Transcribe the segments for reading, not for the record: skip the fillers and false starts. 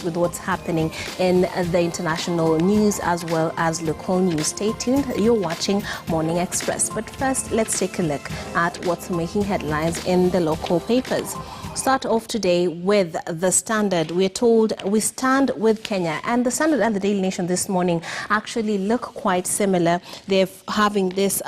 with what's happening in the international news as well as local news. Stay tuned. You're watching Morning Express. But first, let's take a look at what's making headlines in the local papers. Start off today with The Standard. We're told we stand with Kenya, and The Standard and the Daily Nation this morning actually look quite similar. They're having this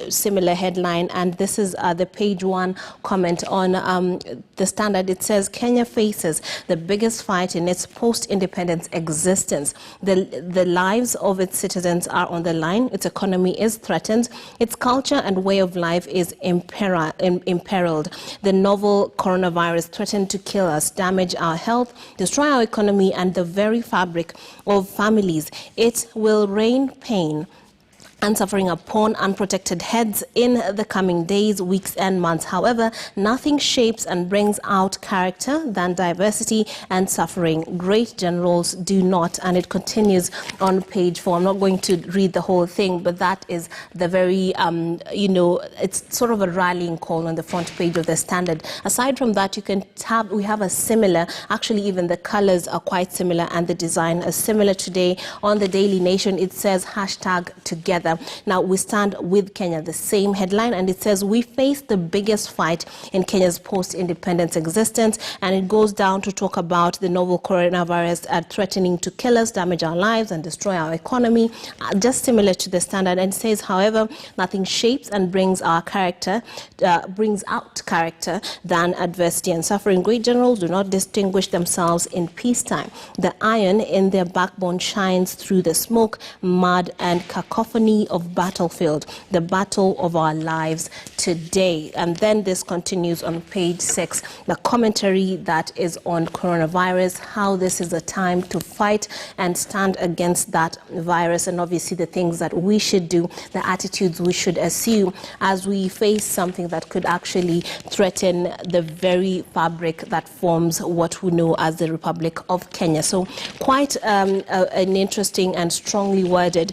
similar headline, and this is the page one comment on The Standard. It says Kenya faces the biggest fight in its post-independence existence. The lives of its citizens are on the line. Its economy is threatened. Its culture and way of life is imperiled. The novel coronavirus threatened to kill us, damage our health, destroy our economy and the very fabric of families. It will rain pain and suffering upon unprotected heads in the coming days, weeks and months. However, nothing shapes and brings out character than diversity and suffering. Great generals do not. And it continues on page 4. I'm not going to read the whole thing, but that is the very, it's sort of a rallying call on the front page of The Standard. Aside from that, we have a similar, actually even the colors are quite similar and the design is similar today. On the Daily Nation, it says #together. Now, we stand with Kenya, the same headline, and it says we face the biggest fight in Kenya's post-independence existence, and it goes down to talk about the novel coronavirus threatening to kill us, damage our lives and destroy our economy, just similar to The Standard. And it says, however, nothing shapes and brings out character than adversity and suffering. Great generals do not distinguish themselves in peacetime. The iron in their backbone shines through the smoke, mud and cacophony of battlefield, the battle of our lives today. And then this continues on page 6, the commentary that is on coronavirus, how this is a time to fight and stand against that virus, and obviously the things that we should do, the attitudes we should assume as we face something that could actually threaten the very fabric that forms what we know as the Republic of Kenya. So quite an interesting and strongly worded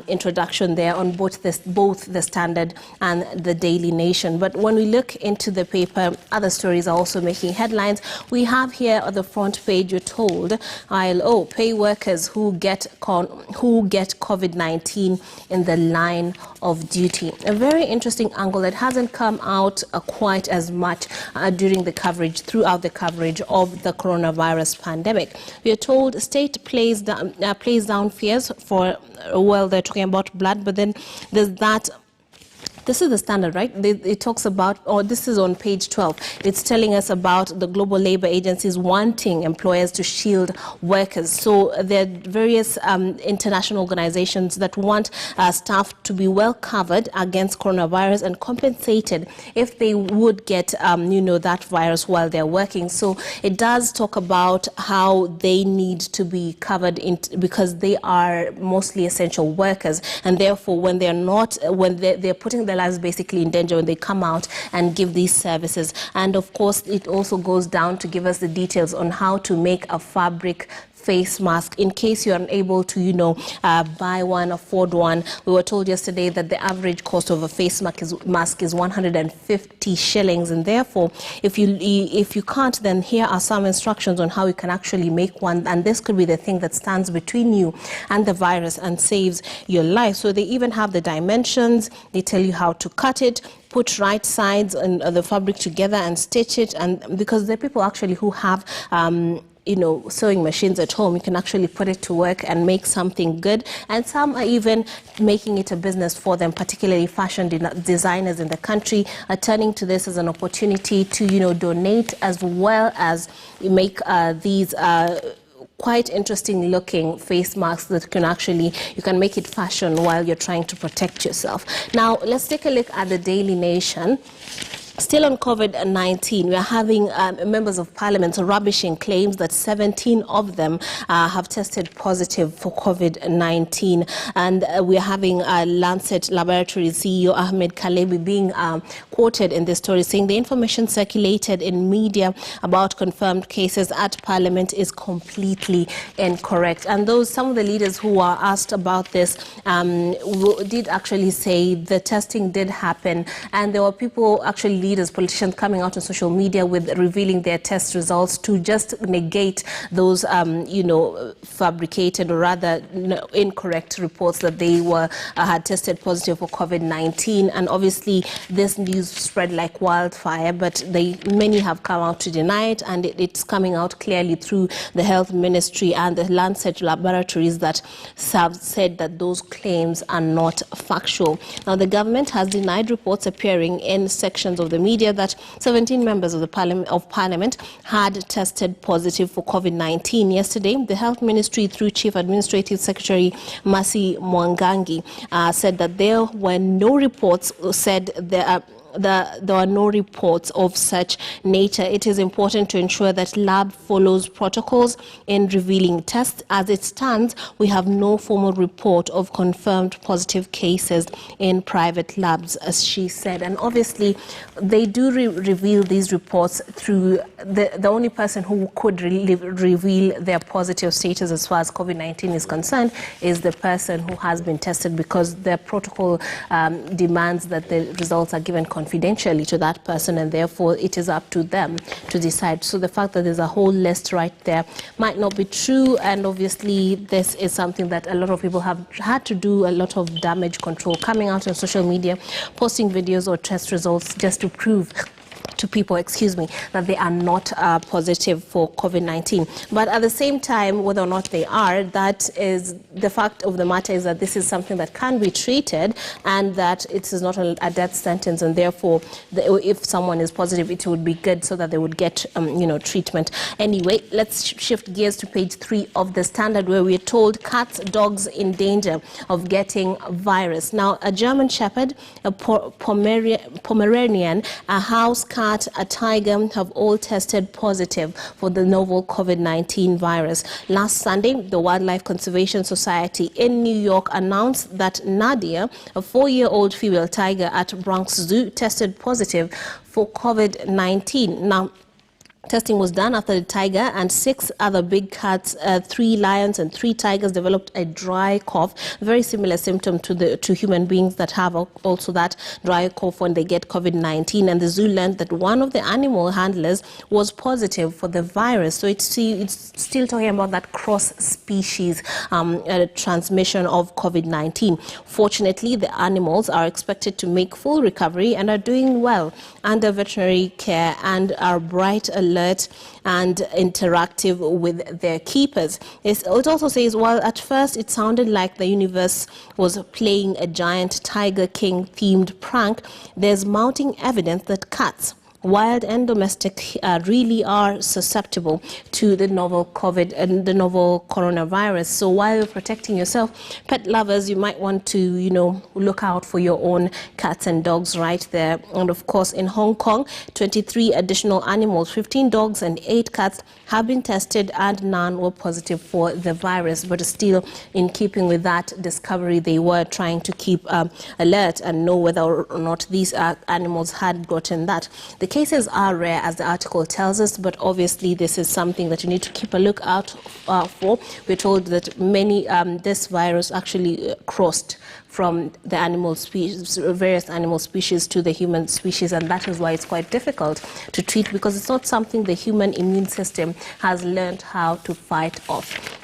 introduction there on both the Standard and the Daily Nation. But when we look into the paper, other stories are also making headlines. We have here on the front page, you're told ILO pay workers who get COVID-19 in the line of duty. A very interesting angle that hasn't come out quite as much throughout the coverage of the coronavirus pandemic. We are told state plays down fears for, well, they're talking about blood, but then there's that. This is The Standard, right? It talks about, this is on page 12. It's telling us about the global labor agencies wanting employers to shield workers. So there are various international organizations that want staff to be well covered against coronavirus and compensated if they would get, that virus while they're working. So it does talk about how they need to be covered because they are mostly essential workers, and therefore when they're putting their lives basically in danger when they come out and give these services. And of course, it also goes down to give us the details on how to make a fabric face mask in case you're unable to, buy one, afford one. We were told yesterday that the average cost of a face mask is 150 shillings, and therefore, if you can't, then here are some instructions on how you can actually make one, and this could be the thing that stands between you and the virus and saves your life. So they even have the dimensions. They tell you how to cut it, put right sides and the fabric together and stitch it, and because there are people actually who have sewing machines at home, you can actually put it to work and make something good. And some are even making it a business for them, particularly fashion designers in the country are turning to this as an opportunity to, donate as well as make these quite interesting looking face masks that you can make it fashion while you're trying to protect yourself. Now, let's take a look at the Daily Nation. Still on COVID-19, we are having members of parliament rubbishing claims that 17 of them have tested positive for COVID-19. And we are having Lancet Laboratories CEO Ahmed Kalebi being quoted in this story, saying the information circulated in media about confirmed cases at parliament is completely incorrect. And some of the leaders who were asked about this did actually say the testing did happen, and there were people actually leaders, politicians coming out on social media with revealing their test results to just negate those, fabricated or rather incorrect reports that they had tested positive for COVID-19. And obviously, this news spread like wildfire, but many have come out to deny it, and it's coming out clearly through the Health Ministry and the Lancet laboratories that have said that those claims are not factual. Now, the government has denied reports appearing in sections of the media that 17 members of the Parliament had tested positive for COVID-19. Yesterday, the Health Ministry, through Chief Administrative Secretary Mercy Mwangangi, said that there were no reports, there are no reports of such nature. It is important to ensure that lab follows protocols in revealing tests. As it stands, we have no formal report of confirmed positive cases in private labs, as she said. And obviously, they do reveal these reports through the only person who could reveal their positive status as far as COVID-19 is concerned is the person who has been tested, because their protocol demands that the results are given confidentially to that person, and therefore it is up to them to decide. So the fact that there's a whole list right there might not be true, and obviously this is something that a lot of people have had to do a lot of damage control, coming out on social media, posting videos or test results just to prove to people, that they are not positive for COVID-19. But at the same time, whether or not they are, that is the fact of the matter is that this is something that can be treated, and that it is not a death sentence, and therefore, if someone is positive, it would be good so that they would get, treatment. Anyway, let's shift gears to page 3 of the Standard, where we're told cats, dogs in danger of getting virus. Now, a German Shepherd, a Pomeranian, a house cat, a tiger have all tested positive for the novel COVID-19 virus. Last Sunday, the Wildlife Conservation Society in New York announced that Nadia, a 4-year-old female tiger at Bronx Zoo, tested positive for COVID-19. Now, testing was done after the tiger and 6 other big cats, 3 lions and 3 tigers developed a dry cough, very similar symptom to human beings that have also that dry cough when they get COVID-19. And the zoo learned that one of the animal handlers was positive for the virus. So it's still talking about that cross-species transmission of COVID-19. Fortunately, the animals are expected to make full recovery and are doing well under veterinary care and are bright, alert and interactive with their keepers. It also says, while at first it sounded like the universe was playing a giant Tiger King themed prank, there's mounting evidence that cats, wild and domestic, really are susceptible to the novel COVID and the novel coronavirus. So while you're protecting yourself, pet lovers, you might want to, look out for your own cats and dogs right there. And of course, in Hong Kong, 23 additional animals, 15 dogs and 8 cats have been tested, and none were positive for the virus. But still, in keeping with that discovery, they were trying to keep alert and know whether or not these animals had gotten that. The cases are rare, as the article tells us, but obviously this is something that you need to keep a look out for. We're told that many this virus actually crossed from the animal species, various animal species, to the human species, and that is why it's quite difficult to treat, because it's not something the human immune system has learned how to fight off.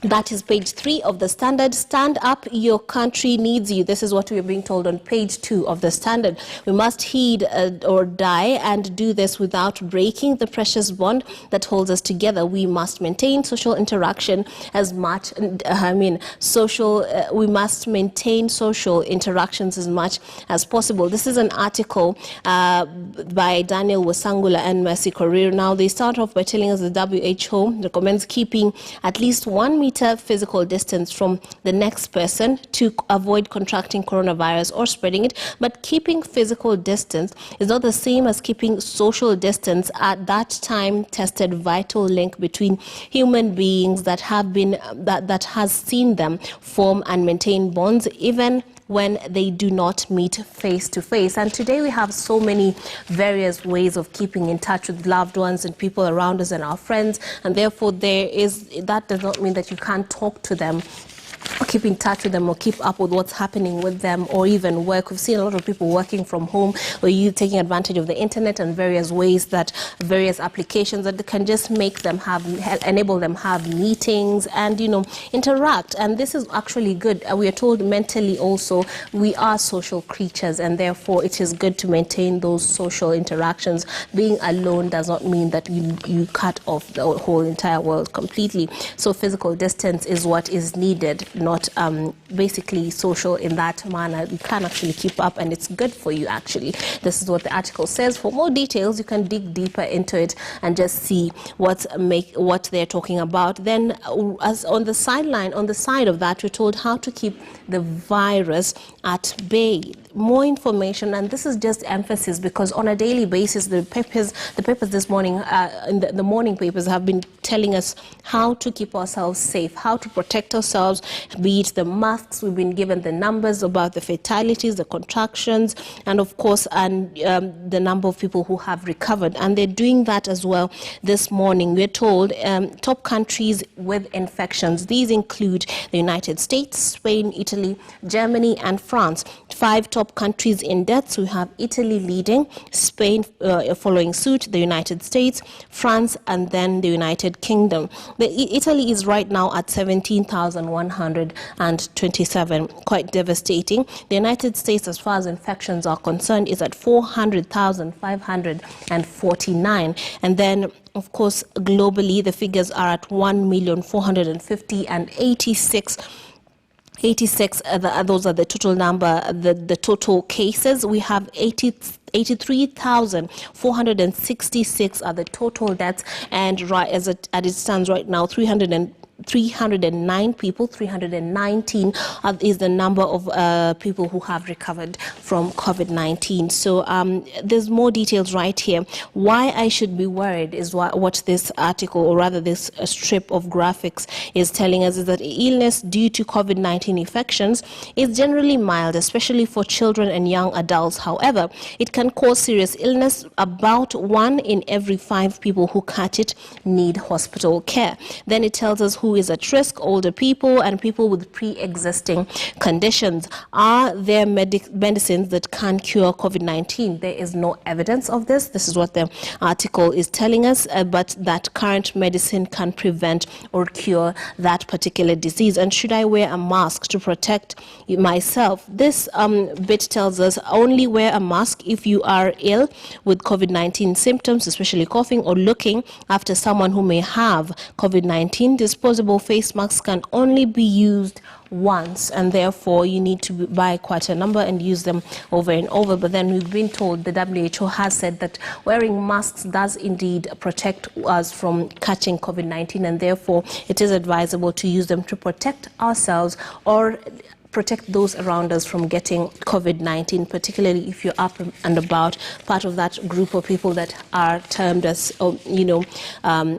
That is page 3 of the Standard. Stand up, your country needs you. This is what we are being told on page 2 of the Standard. We must heed or die, and do this without breaking the precious bond that holds us together. We must maintain social interaction as much, we must maintain social interactions as much as possible. This is an article by Daniel Wasangula and Mercy Korir. Now, they start off by telling us the WHO recommends keeping at least 1 meter physical distance from the next person to avoid contracting coronavirus or spreading it. But keeping physical distance is not the same as keeping social distance. At that time, tested vital link between human beings that have been that has seen them form and maintain bonds even when they do not meet face to face. And today we have so many various ways of keeping in touch with loved ones and people around us and our friends, and therefore that does not mean that you can't talk to them keep in touch with them or keep up with what's happening with them, or even work. We've seen a lot of people working from home, or you taking advantage of the internet and various ways that various applications that can just make them enable them have meetings and, you know, interact. And this is actually good. We are told mentally also we are social creatures, and therefore it is good to maintain those social interactions. Being alone does not mean that you cut off the whole entire world completely. So physical distance is what is needed, not basically social in that manner. You can actually keep up, and it's good for you actually. This is what the article says. For more details, you can dig deeper into it and just see what they're talking about. Then as on the side of that, we're told how to keep the virus at bay. More information, and this is just emphasis, because on a daily basis the papers this morning, in the morning papers, have been telling us how to keep ourselves safe, how to protect ourselves, be it the masks. We've been given the numbers about the fatalities, the contractions, and of course the number of people who have recovered, and they're doing that as well this morning. We're told top countries with infections. These include the United States, Spain, Italy, Germany and France. 5 top countries in deaths. We have Italy leading, Spain following suit, the United States, France, and then the United Kingdom. Italy is right now at 17,127, quite devastating. The United States, as far as infections are concerned, is at 400,549. And then, of course, globally, the figures are at 1,450,000 and 86. Those are the total number, the total cases. We have 83,466 are the total deaths, and as it stands right now, 319 is the number of people who have recovered from COVID-19. So there's more details right here. Why I should be worried is what this article, or rather this strip of graphics, is telling us, is that illness due to COVID-19 infections is generally mild, especially for children and young adults. However, it can cause serious illness. About 1 in every 5 people who catch it need hospital care. Then it tells us who is at risk: older people and people with pre-existing conditions. Are there medicines that can cure COVID-19? There is no evidence of this. This is what the article is telling us, but that current medicine can prevent or cure that particular disease. And should I wear a mask to protect myself? This bit tells us only wear a mask if you are ill with COVID-19 symptoms, especially coughing, or looking after someone who may have COVID-19. Disposable face masks can only be used once, and therefore you need to buy quite a number and use them over and over. But then we've been told, the WHO has said that wearing masks does indeed protect us from catching COVID-19, and therefore it is advisable to use them to protect ourselves or protect those around us from getting COVID-19, particularly if you're up and about, part of that group of people that are termed as,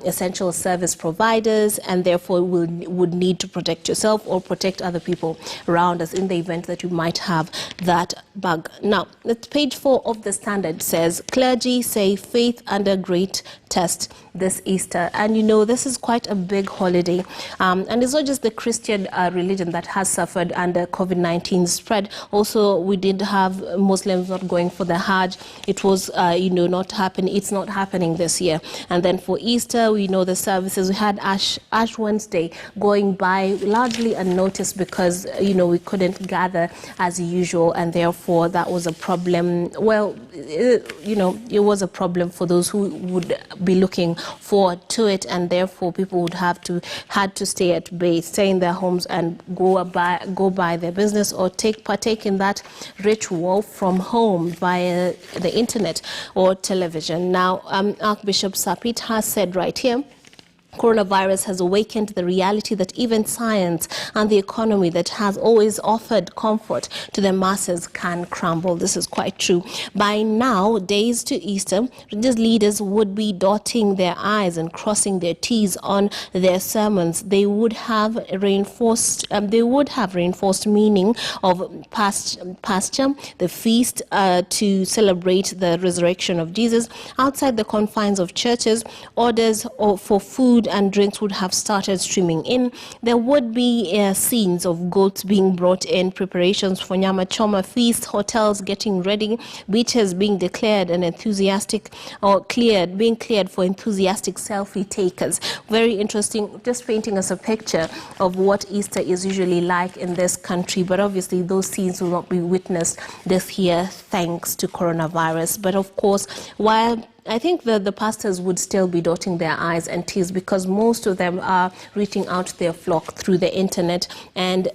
essential service providers, and therefore would need to protect yourself or protect other people around us in the event that you might have that bug. Now, page 4 of the Standard says, clergy say faith under great test this Easter. And this is quite a big holiday, and it's not just the Christian religion that has suffered under COVID-19 spread. Also, we did have Muslims not going for the Hajj. It was not happening. It's not happening this year. And then for Easter, we know the services. We had Ash Wednesday going by largely unnoticed because we couldn't gather as usual, and therefore that was a problem. Well, it was a problem for those who would be looking forward to it, and therefore people would had to stay at base, stay in their homes and go by their business, or partake in that ritual from home via the internet or television. Now, Archbishop Sapit has said right here, coronavirus has awakened the reality that even science and the economy that has always offered comfort to the masses can crumble. This is quite true. By now, days to Easter, religious leaders would be dotting their I's and crossing their T's on their sermons. They would have reinforced meaning of pasture, the feast to celebrate the resurrection of Jesus. Outside the confines of churches, orders for food food and drinks would have started streaming in. There would be scenes of goats being brought in, preparations for Nyama Choma feast, hotels getting ready, beaches being declared and being cleared for enthusiastic selfie takers. Very interesting, just painting us a picture of what Easter is usually like in this country. But obviously those scenes will not be witnessed this year thanks to coronavirus. But of course, while I think the pastors would still be dotting their I's and T's, because most of them are reaching out to their flock through the internet and,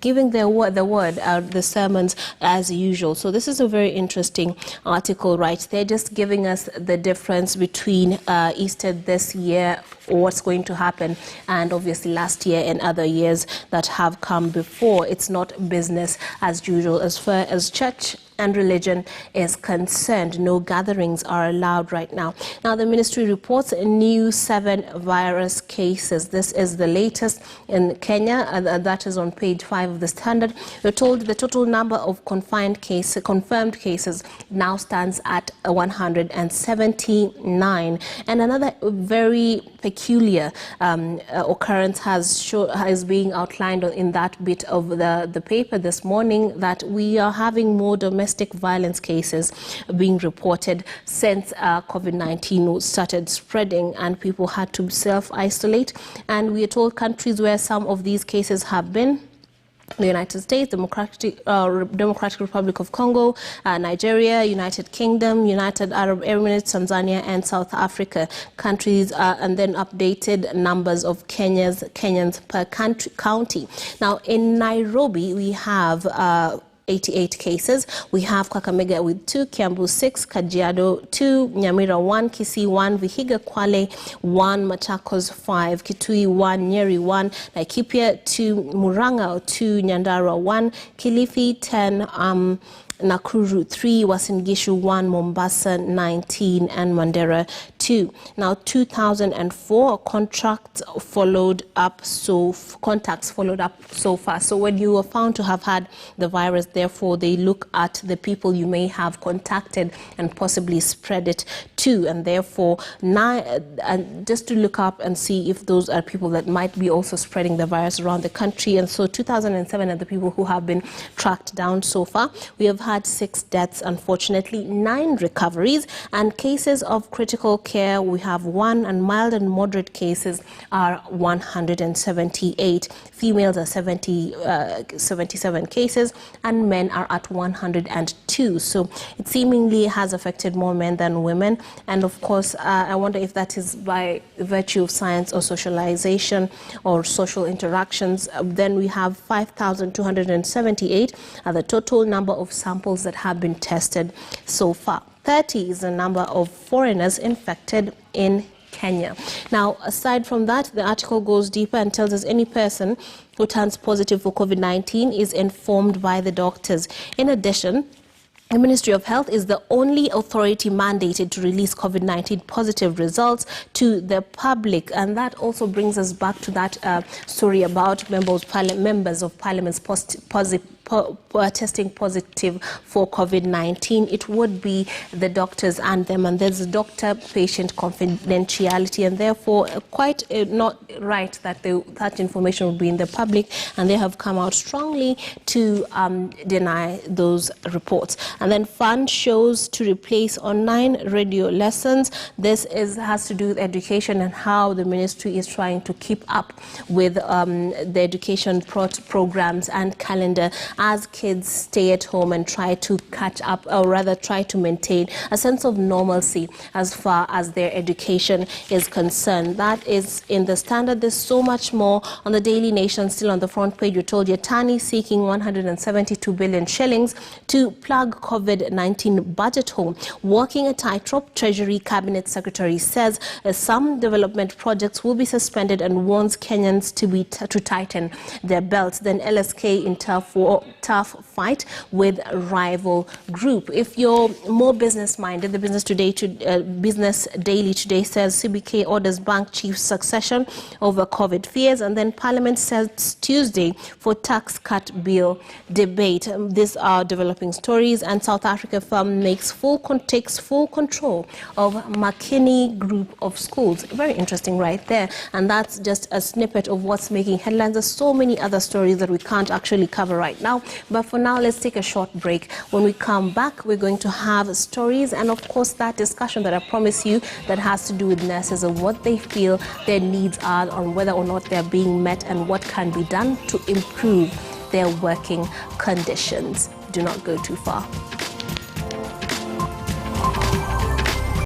giving the sermons as usual. So this is a very interesting article right there, just giving us the difference between Easter this year, or what's going to happen, and obviously last year and other years that have come before. It's not business as usual as far as church and religion is concerned. No gatherings are allowed right now. Now, the ministry reports a new 7 virus cases. This is the latest in Kenya, and that is on page 5 of the Standard. We're told the total number of confirmed cases now stands at 179. And another very peculiar occurrence is being outlined in that bit of the paper this morning, that we are having more domestic violence cases being reported since COVID-19 started spreading and people had to self-isolate. And we are told countries where some of these cases have been: the United States, Democratic Republic of Congo, Nigeria, United Kingdom, United Arab Emirates, Tanzania, and South Africa countries, and then updated numbers of Kenyans per county. Now, in Nairobi, we have 88 cases. We have Kakamega with 2, Kiambu 6, Kajiado 2, Nyamira 1, Kisii 1, Vihiga Kwale 1, Machakos 5, Kitui 1, Nyeri 1, Laikipia 2, Murang'a 2, Nyandarua 1, Kilifi 10, Nakuru 3, Uasin Gishu 1, Mombasa 19, and Mandera 2. Now, 2004 contacts followed up so far. So when you are found to have had the virus, therefore they look at the people you may have contacted and possibly spread it to, and therefore just to look up and see if those are people that might be also spreading the virus around the country. And so 2007 are the people who have been tracked down so far. We have had 6 deaths, unfortunately, 9 recoveries, and cases of critical care we have 1, and mild and moderate cases are 178. Females are 77 cases, and men are at 102. So it seemingly has affected more men than women. And of course, I wonder if that is by virtue of science or socialization or social interactions. Then we have 5,278 are the total number of samples that have been tested so far. 30 is the number of foreigners infected in Kenya. Now, aside from that, the article goes deeper and tells us any person who turns positive for COVID-19 is informed by the doctors. In addition, the Ministry of Health is the only authority mandated to release COVID-19 positive results to the public. And that also brings us back to that story about members of Parliament's testing positive for COVID-19. It would be the doctors and them, and there's a doctor-patient confidentiality, and therefore quite not right that that information would be in the public, and they have come out strongly to deny those reports. And then fund shows to replace online radio lessons. This has to do with education and how the ministry is trying to keep up with the education programs and calendar as kids stay at home and try to catch up, or rather try to maintain a sense of normalcy as far as their education is concerned. That is in the Standard. There's so much more on the Daily Nation. Still on the front page, you're told Yatani seeking 172 billion shillings to plug COVID-19 budget hole. Walking a tightrope, Treasury Cabinet Secretary says some development projects will be suspended and warns Kenyans to tighten their belts. Then LSK in turf war tough fight with rival group. If you're more business-minded, the Business Daily today says CBK orders bank chief succession over COVID fears, and then Parliament sets Tuesday for tax cut bill debate. These are developing stories, and South Africa firm takes full control of McKinney Group of Schools. Very interesting right there, and that's just a snippet of what's making headlines. There's so many other stories that we can't actually cover right now, but for now let's take a short break. When we come back, we're going to have stories and of course that discussion that I promise you that has to do with nurses and what they feel their needs are, on whether or not they're being met and what can be done to improve their working conditions. Do not go too far.